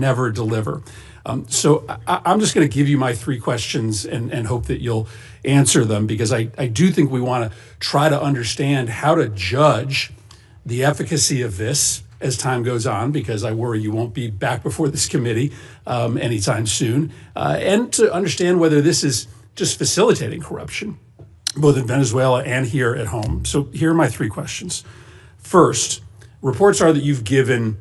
never deliver. So I'm just going to give you my three questions and hope that you'll answer them, because I do think we want to try to understand how to judge the efficacy of this as time goes on, because I worry you won't be back before this committee anytime soon, and to understand whether this is just facilitating corruption, both in Venezuela and here at home. So here are my three questions. First, reports are that you've given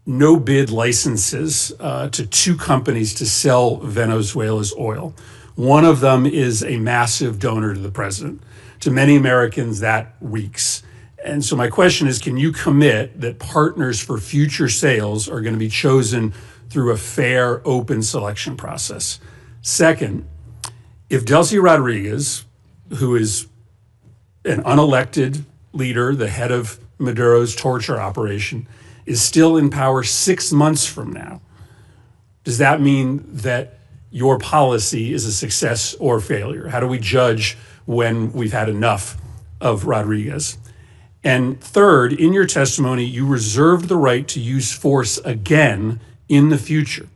no bid licenses to two companies to sell Venezuela's oil. One of them is a massive donor to the president. To many Americans, that reeks. And so my question is, can you commit that partners for future sales are going to be chosen through a fair, open selection process? Second, if Delcy Rodriguez, who is an unelected leader, the head of Maduro's torture operation, is still in power 6 months from now, does that mean that your policy is a success or failure? How do we judge when we've had enough of Rodriguez? And third, in your testimony, you reserved the right to use force again in the future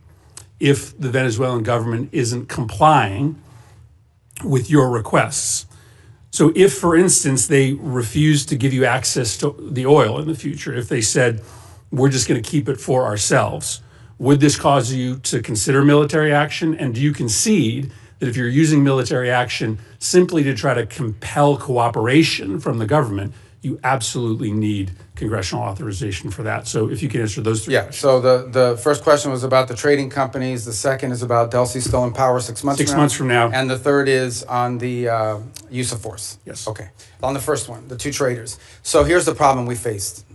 if the Venezuelan government isn't complying with your requests. So if, for instance, they refuse to give you access to the oil in the future, if they said, we're just going to keep it for ourselves, would this cause you to consider military action? And do you concede that if you're using military action simply to try to compel cooperation from the government, you absolutely need congressional authorization for that? So if you can answer those three questions. So the first question was about the trading companies. The second is about Delcy still in power 6 months from now. 6 months from now. And the third is on the use of force. Yes. Okay. On the first one, the two traders. So here's the problem we faced.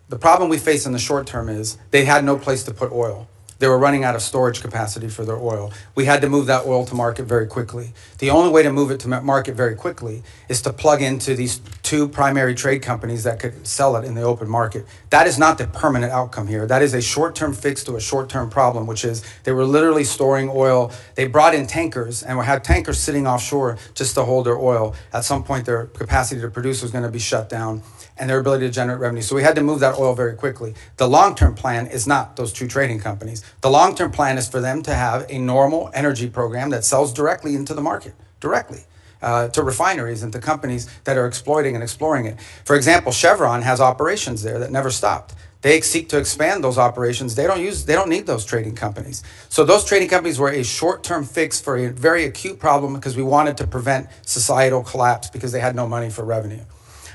The problem we faced in the short term is they had no place to put oil. They were running out of storage capacity for their oil. We had to move that oil to market very quickly. The only way to move it to market very quickly is to plug into these two primary trade companies that could sell it in the open market. That is not the permanent outcome here. That is a short-term fix to a short-term problem, which is they were literally storing oil. They brought in tankers and had tankers sitting offshore just to hold their oil. At some point, their capacity to produce was going to be shut down, and their ability to generate revenue. So we had to move that oil very quickly. The long-term plan is not those two trading companies. The long-term plan is for them to have a normal energy program that sells directly into the market, directly to refineries and to companies that are exploiting and exploring it. For example, Chevron has operations there that never stopped. They seek to expand those operations. They don't need those trading companies. So those trading companies were a short-term fix for a very acute problem because we wanted to prevent societal collapse because they had no money for revenue.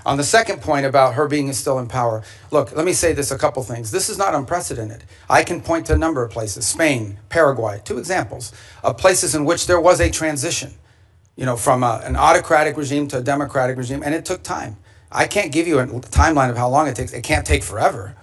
On the second point about her being still in power, look, let me say this, a couple things. This is not unprecedented. I can point to a number of places, Spain, Paraguay, two examples of places in which there was a transition, from an autocratic regime to a democratic regime, and it took time. I can't give you a timeline of how long it takes. It can't take forever.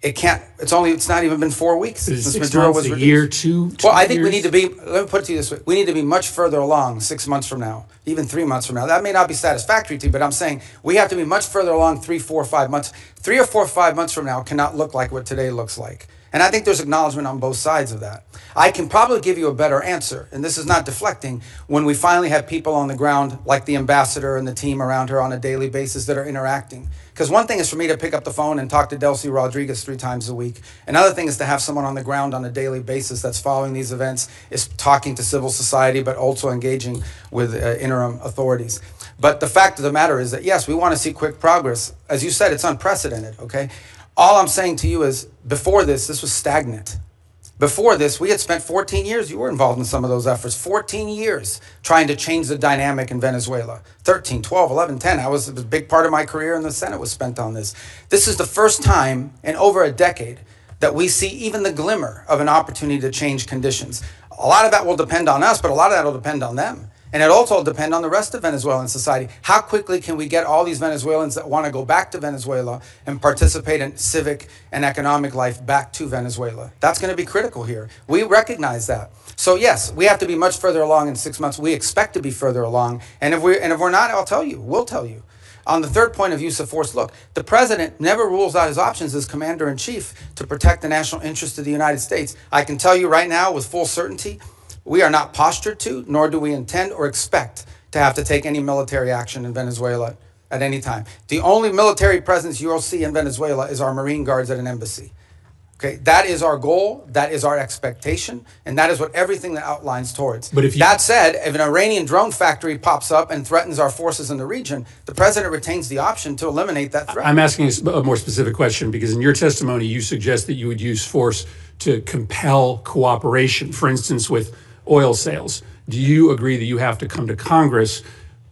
It's not even been 4 weeks since Maduro was reduced. A year, two Well, I think years? we need to be, let me put it to you this way, we need to be much further along 6 months from now, even 3 months from now. That may not be satisfactory to you, but I'm saying we have to be much further along 3, 4, 5 months. 3 or 4, 5 months from now cannot look like what today looks like. And I think there's acknowledgement on both sides of that. I can probably give you a better answer, and this is not deflecting, when we finally have people on the ground like the ambassador and the team around her on a daily basis that are interacting. Because one thing is for me to pick up the phone and talk to Delcy Rodriguez 3 times a week. Another thing is to have someone on the ground on a daily basis that's following these events, is talking to civil society, but also engaging with interim authorities. But the fact of the matter is that, yes, we want to see quick progress. As you said, it's unprecedented, okay? All I'm saying to you is, before this was stagnant. Before this, we had spent 14 years, you were involved in some of those efforts, 14 years trying to change the dynamic in Venezuela. 13, 12, 11, 10, it was a big part of my career in the Senate was spent on this. This is the first time in over a decade that we see even the glimmer of an opportunity to change conditions. A lot of that will depend on us, but a lot of that will depend on them. And it also will depend on the rest of Venezuelan society. How quickly can we get all these Venezuelans that want to go back to Venezuela and participate in civic and economic life back to Venezuela? That's going to be critical here. We recognize that. So yes, we have to be much further along in 6 months. We expect to be further along. And if we're not, I'll tell you, we'll tell you. On the third point of use of force, look, the president never rules out his options as commander-in-chief to protect the national interest of the United States. I can tell you right now with full certainty, we are not postured to, nor do we intend or expect to have to take any military action in Venezuela at any time. The only military presence you'll see in Venezuela is our Marine Guards at an embassy. Okay, that is our goal, that is our expectation, and that is what everything that outlines towards. But if you, that said, if an Iranian drone factory pops up and threatens our forces in the region, the president retains the option to eliminate that threat. I'm asking a more specific question because in your testimony, you suggest that you would use force to compel cooperation, for instance, with oil sales. Do you agree that you have to come to Congress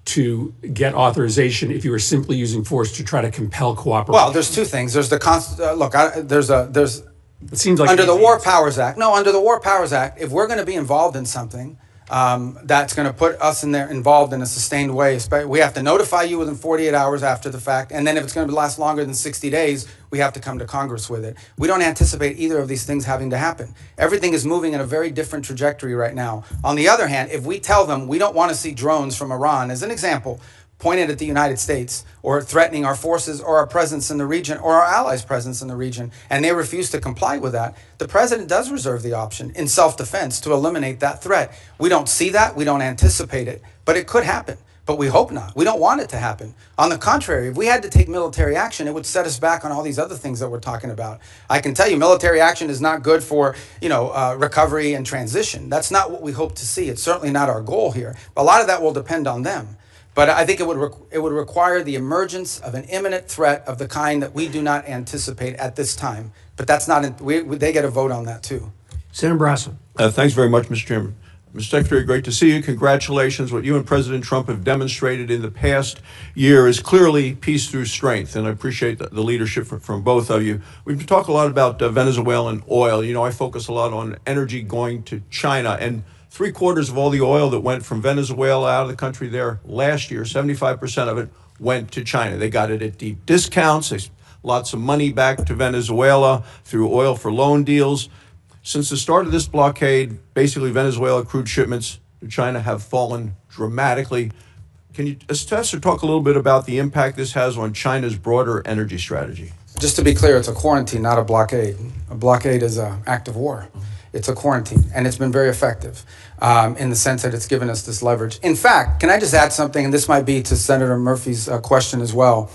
to get authorization if you are simply using force to try to compel cooperation? Well, there's two things. There's the it seems like under the War Powers Act. No, under the War Powers Act, if we're going to be involved in something that's going to put us involved in a sustained way, we have to notify you within 48 hours after the fact, and then if it's going to last longer than 60 days, we have to come to Congress with it. We don't anticipate either of these things having to happen. Everything is moving in a very different trajectory right now. On the other hand, if we tell them we don't want to see drones from Iran, as an example, pointed at the United States or threatening our forces or our presence in the region or our allies' presence in the region, and they refuse to comply with that, the president does reserve the option in self-defense to eliminate that threat. We don't see that, we don't anticipate it, but it could happen. But we hope not. We don't want it to happen. On the contrary, if we had to take military action, it would set us back on all these other things that we're talking about. I can tell you military action is not good for, recovery and transition. That's not what we hope to see. It's certainly not our goal here. A lot of that will depend on them. But I think it would require the emergence of an imminent threat of the kind that we do not anticipate at this time. But that's not, they get a vote on that too. Senator Brasso. Thanks very much, Mr. Chairman. Mr. Secretary, great to see you. Congratulations. What you and President Trump have demonstrated in the past year is clearly peace through strength, and I appreciate the leadership from both of you. We've talked a lot about Venezuelan oil. You know, I focus a lot on energy going to China, and 3/4 of all the oil that went from Venezuela out of the country there last year, 75% of it went to China. They got it at deep discounts, lots of money back to Venezuela through oil for loan deals. Since the start of this blockade, basically Venezuela crude shipments to China have fallen dramatically. Can you assess or talk a little bit about the impact this has on China's broader energy strategy? Just to be clear, it's a quarantine, not a blockade. A blockade is an act of war. It's a quarantine, and it's been very effective in the sense that it's given us this leverage. In fact, can I just add something, and this might be to Senator Murphy's question as well.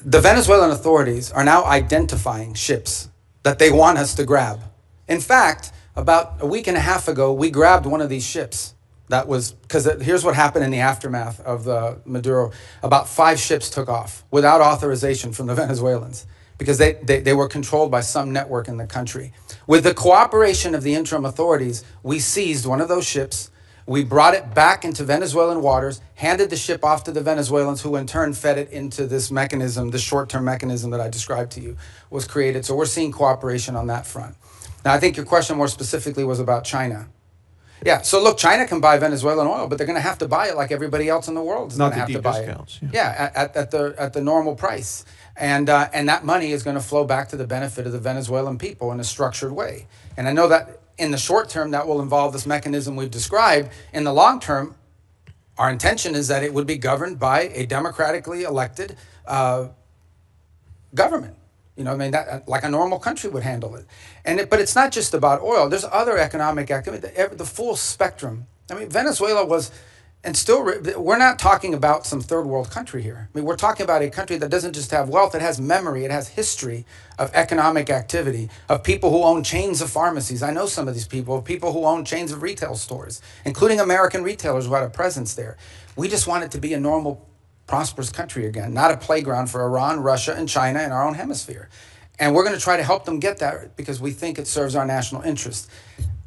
The Venezuelan authorities are now identifying ships that they want us to grab. In fact, about a week and a half ago, we grabbed one of these ships. That was, because here's what happened in the aftermath of the Maduro. About 5 ships took off without authorization from the Venezuelans because they were controlled by some network in the country. With the cooperation of the interim authorities, we seized one of those ships. We brought it back into Venezuelan waters, handed the ship off to the Venezuelans, who in turn fed it into this mechanism, this short-term mechanism that I described to you was created. So we're seeing cooperation on that front. Now, I think your question more specifically was about China. Yeah, so look, China can buy Venezuelan oil, but they're going to have to buy it like everybody else in the world is going to have to buy it. Yeah, at the normal price. And that money is going to flow back to the benefit of the Venezuelan people in a structured way. And I know that in the short term, that will involve this mechanism we've described. In the long term, our intention is that it would be governed by a democratically elected government. You know, I mean, that like a normal country would handle it. But it's not just about oil. There's other economic activity, the full spectrum. I mean, Venezuela was, and still, we're not talking about some third world country here. I mean, we're talking about a country that doesn't just have wealth, it has memory, it has history of economic activity, of people who own chains of pharmacies. I know some of these people who own chains of retail stores, including American retailers who had a presence there. We just want it to be a normal, prosperous country again, not a playground for Iran, Russia, and China in our own hemisphere. And we're going to try to help them get that because we think it serves our national interest.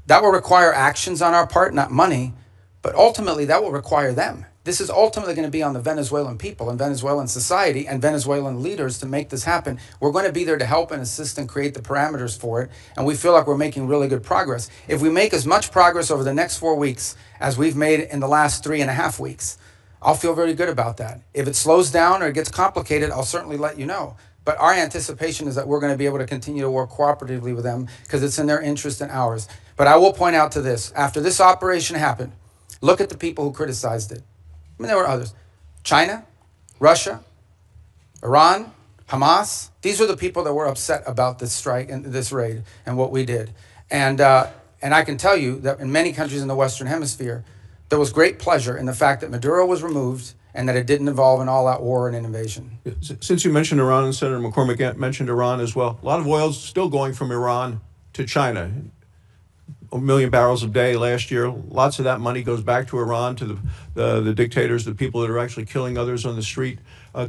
That will require actions on our part, not money, but ultimately that will require them. This is ultimately going to be on the Venezuelan people and Venezuelan society and Venezuelan leaders to make this happen. We're going to be there to help and assist and create the parameters for it. And we feel like we're making really good progress. If we make as much progress over the next 4 weeks as we've made in the last 3.5 weeks, I'll feel very good about that. If it slows down or it gets complicated, I'll certainly let you know. But our anticipation is that we're going to be able to continue to work cooperatively with them because it's in their interest and ours. But I will point out to this. After this operation happened, look at the people who criticized it. I mean, there were others. China, Russia, Iran, Hamas. These were the people that were upset about this strike and this raid and what we did. And I can tell you that in many countries in the Western Hemisphere, there was great pleasure in the fact that Maduro was removed and that it didn't involve an all-out war and an invasion. Since you mentioned Iran, and Senator McCormick mentioned Iran as well, a lot of oil is still going from Iran to China. 1 million barrels a day last year. Lots of that money goes back to Iran, to the dictators, the people that are actually killing others on the street.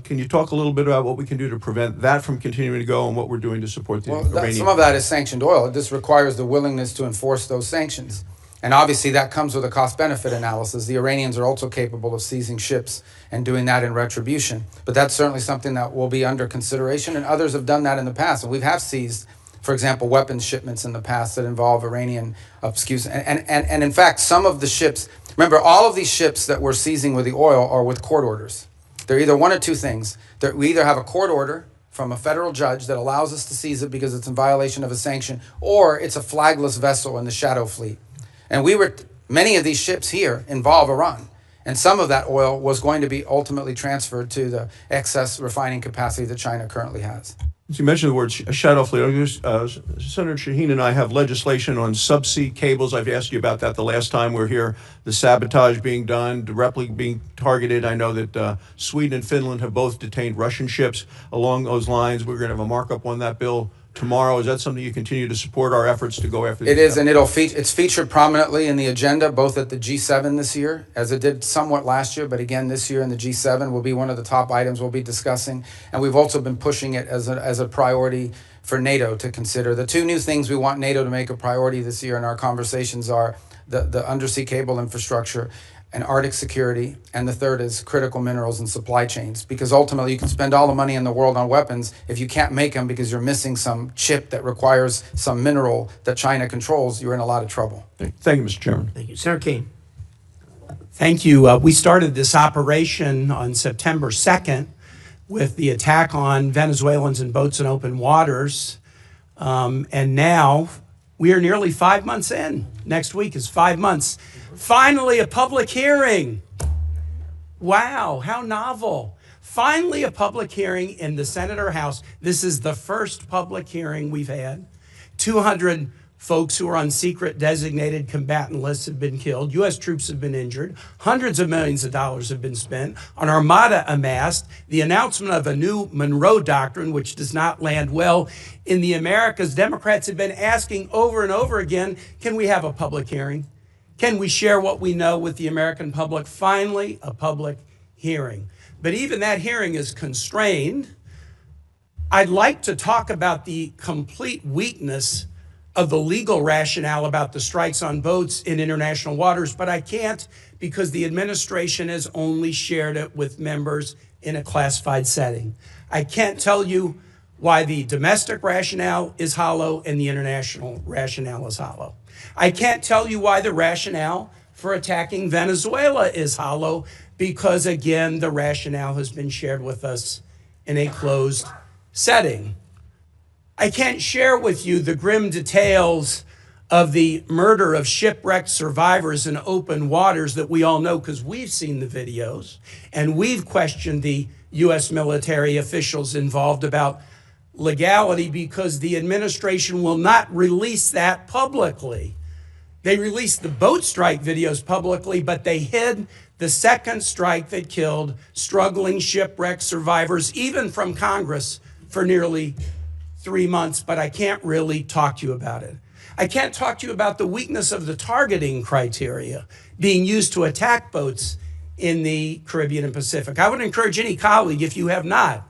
Can you talk a little bit about what we can do to prevent that from continuing to go and what we're doing to support the Iranian? Some of that is sanctioned oil. This requires the willingness to enforce those sanctions. And obviously that comes with a cost-benefit analysis. The Iranians are also capable of seizing ships and doing that in retribution. But that's certainly something that will be under consideration, and others have done that in the past. And we have seized, for example, weapons shipments in the past that involve Iranian, and in fact, some of the ships, remember, all of these ships that we're seizing with the oil are with court orders. They're either one or two things. We either have a court order from a federal judge that allows us to seize it because it's in violation of a sanction, or it's a flagless vessel in the shadow fleet. And many of these ships here involve Iran. And some of that oil was going to be ultimately transferred to the excess refining capacity that China currently has. You mentioned the word shadow fleet. Senator Shaheen and I have legislation on subsea cables. I've asked you about that the last time we were here. The sabotage being done, directly being targeted. I know that Sweden and Finland have both detained Russian ships along those lines. We're going to have a markup on that bill tomorrow. Is that something you continue to support our efforts to go after? It is, and it's featured prominently in the agenda, both at the G7 this year, as it did somewhat last year, but again this year in the G7 will be one of the top items we'll be discussing. And we've also been pushing it as a priority for NATO to consider. The two new things we want NATO to make a priority this year in our conversations are the undersea cable infrastructure and Arctic security, and the third is critical minerals and supply chains, because ultimately you can spend all the money in the world on weapons. If you can't make them because you're missing some chip that requires some mineral that China controls, you're in a lot of trouble. Thank you, Mr. Chairman. Thank you. Senator KAINE. Thank you. We started this operation on September 2nd with the attack on Venezuelans in boats in open waters, and now we are nearly 5 months in. Next week is 5 months. Finally, a public hearing. Wow, how novel. Finally, a public hearing in the Senate or House. This is the first public hearing we've had. 200 folks who are on secret designated combatant lists have been killed. U.S. troops have been injured. Hundreds of millions of dollars have been spent. An armada amassed. The announcement of a new Monroe Doctrine, which does not land well in the Americas. Democrats have been asking over and over again, can we have a public hearing? Can we share what we know with the American public? Finally, a public hearing. But even that hearing is constrained. I'd like to talk about the complete weakness of the legal rationale about the strikes on boats in international waters, but I can't because the administration has only shared it with members in a classified setting. I can't tell you why the domestic rationale is hollow and the international rationale is hollow. I can't tell you why the rationale for attacking Venezuela is hollow, because again, the rationale has been shared with us in a closed setting. I can't share with you the grim details of the murder of shipwrecked survivors in open waters that we all know because we've seen the videos and we've questioned the U.S. military officials involved about legality, because the administration will not release that publicly. They released the boat strike videos publicly, but they hid the second strike that killed struggling shipwreck survivors, even from Congress, for nearly 3 months. But I can't really talk to you about it. I can't talk to you about the weakness of the targeting criteria being used to attack boats in the Caribbean and Pacific. I would encourage any colleague, if you have not,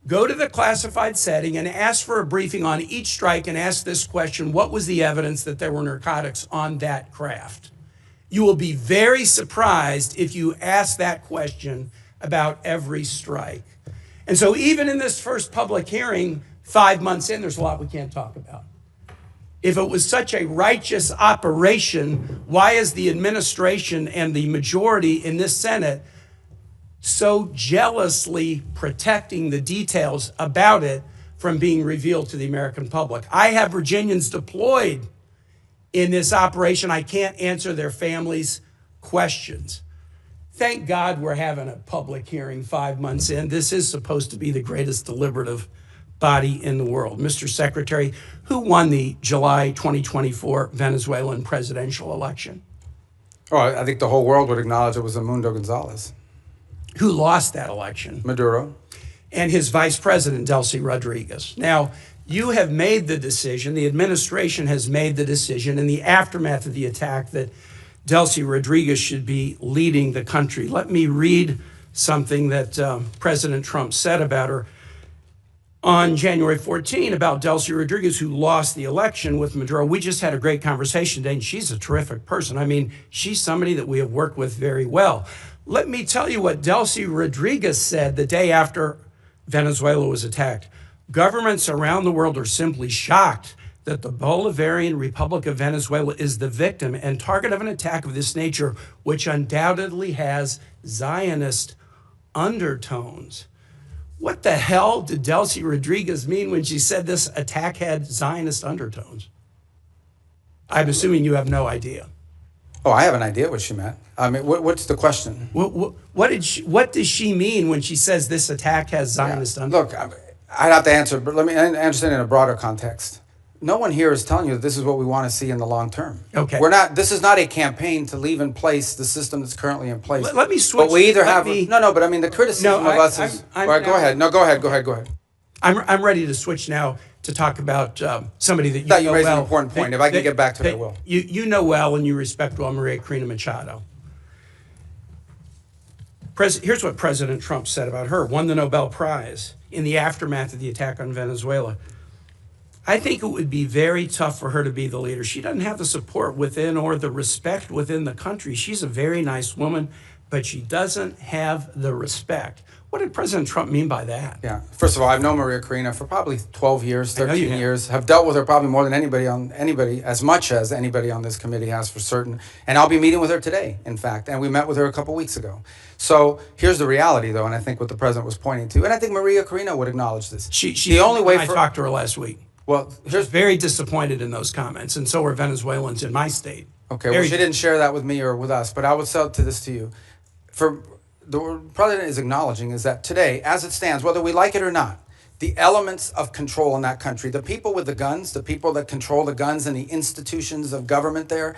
go to the classified setting and ask for a briefing on each strike and ask this question: what was the evidence that there were narcotics on that craft? You will be very surprised if you ask that question about every strike. And so even in this first public hearing, 5 months in, there's a lot we can't talk about. If it was such a righteous operation, why is the administration and the majority in this Senate so jealously protecting the details about it from being revealed to the American public? I have Virginians deployed in this operation. I can't answer their families' questions. Thank God we're having a public hearing 5 months in. This is supposed to be the greatest deliberative body in the world. Mr. Secretary, who won the July 2024 Venezuelan presidential election? Oh, I think the whole world would acknowledge it was Edmundo Gonzalez. who lost that election, Maduro. and his vice president, Delcy Rodriguez. Now, you have made the decision, the administration has made the decision in the aftermath of the attack that Delcy Rodriguez should be leading the country. Let me read something that President Trump said about her on January 14 about Delcy Rodriguez, who lost the election with Maduro. We just had a great conversation today, and she's a terrific person. I mean, she's somebody that we have worked with very well. Let me tell you what Delcy Rodriguez said the day after Venezuela was attacked. Governments around the world are simply shocked that the Bolivarian Republic of Venezuela is the victim and target of an attack of this nature, which undoubtedly has Zionist undertones. What the hell did Delcy Rodriguez mean when she said this attack had Zionist undertones? I'm assuming you have no idea. Oh, I have an idea what she meant. I mean, what's the question? What does she mean when she says this attack has Zionist undertones? Look, I'd have to answer, but let me understand in a broader context. No one here is telling you that this is what we want to see in the long term. Okay. This is not a campaign to leave in place the system that's currently in place. Let me switch. But we either but I mean, the criticism of us is, all right, go ahead. No, go ahead. I'm ready to switch now to talk about somebody that you know well. You raised an important point. If I can get back to it, I will. You know well and you respect well Maria Corina Machado. Here's what President Trump said about her. Won the Nobel Prize in the aftermath of the attack on Venezuela. I think it would be very tough for her to be the leader. She doesn't have the support within or the respect within the country. She's a very nice woman, but she doesn't have the respect. What did President Trump mean by that? Yeah. First of all, I've known Maria Corina for probably 12 years, 13 years. Have dealt with her probably more than as much as anybody on this committee has for certain. And I'll be meeting with her today, in fact. And we met with her a couple weeks ago. So here's the reality, though, and I think what the president was pointing to. And I think Maria Corina would acknowledge this. I talked to her last week. Well, she's very disappointed in those comments, and so are Venezuelans in my state. Okay, well, she didn't share that with me or with us, but I would say this to you. The president is acknowledging is that today, as it stands, whether we like it or not, the elements of control in that country, the people with the guns, the people that control the guns and the institutions of government there,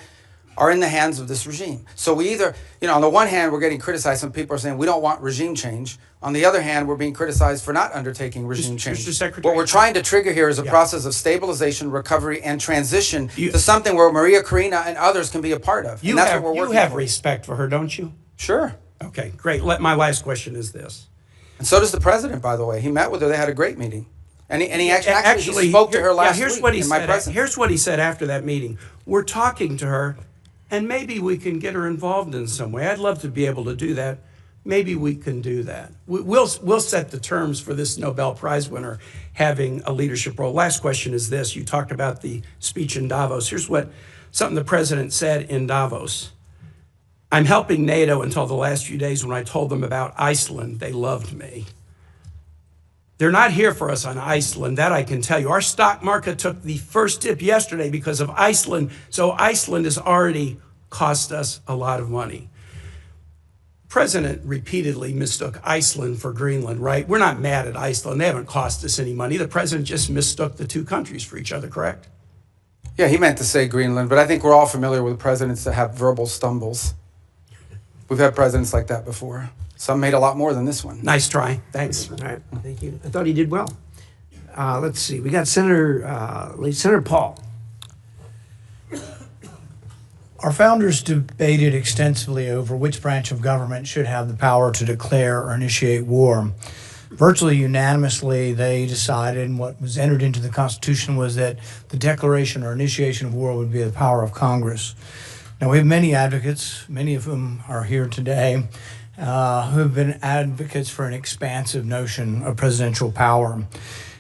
are in the hands of this regime. So we either, on the one hand, we're getting criticized. Some people are saying we don't want regime change. On the other hand, we're being criticized for not undertaking regime change. Mr. Secretary, what we're trying to trigger here is a process of stabilization, recovery, and transition to something where Maria Corina and others can be a part of. You have respect for her, don't you? Sure. Okay, great. My last question is this. And so does the president, by the way. He met with her. They had a great meeting. And he actually spoke to her last week in my presence. Here's what he said after that meeting. We're talking to her, and maybe we can get her involved in some way. I'd love to be able to do that. Maybe we can do that. We'll set the terms for this Nobel Prize winner having a leadership role. Last question is this. You talked about the speech in Davos. Here's something the president said in Davos. I'm helping NATO until the last few days. When I told them about Iceland, they loved me. They're not here for us on Iceland, that I can tell you. Our stock market took the first dip yesterday because of Iceland, so Iceland has already cost us a lot of money. President repeatedly mistook Iceland for Greenland, right? We're not mad at Iceland. They haven't cost us any money. The president just mistook the two countries for each other, correct? Yeah, he meant to say Greenland, but I think we're all familiar with presidents that have verbal stumbles. We've had presidents like that before. Some made a lot more than this one. Nice try. Thanks. All right. Thank you. I thought he did well. Let's see. We got Senator Paul. Our founders debated extensively over which branch of government should have the power to declare or initiate war. Virtually unanimously, they decided, and what was entered into the Constitution was that the declaration or initiation of war would be the power of Congress. Now, we have many advocates, many of whom are here today, who have been advocates for an expansive notion of presidential power.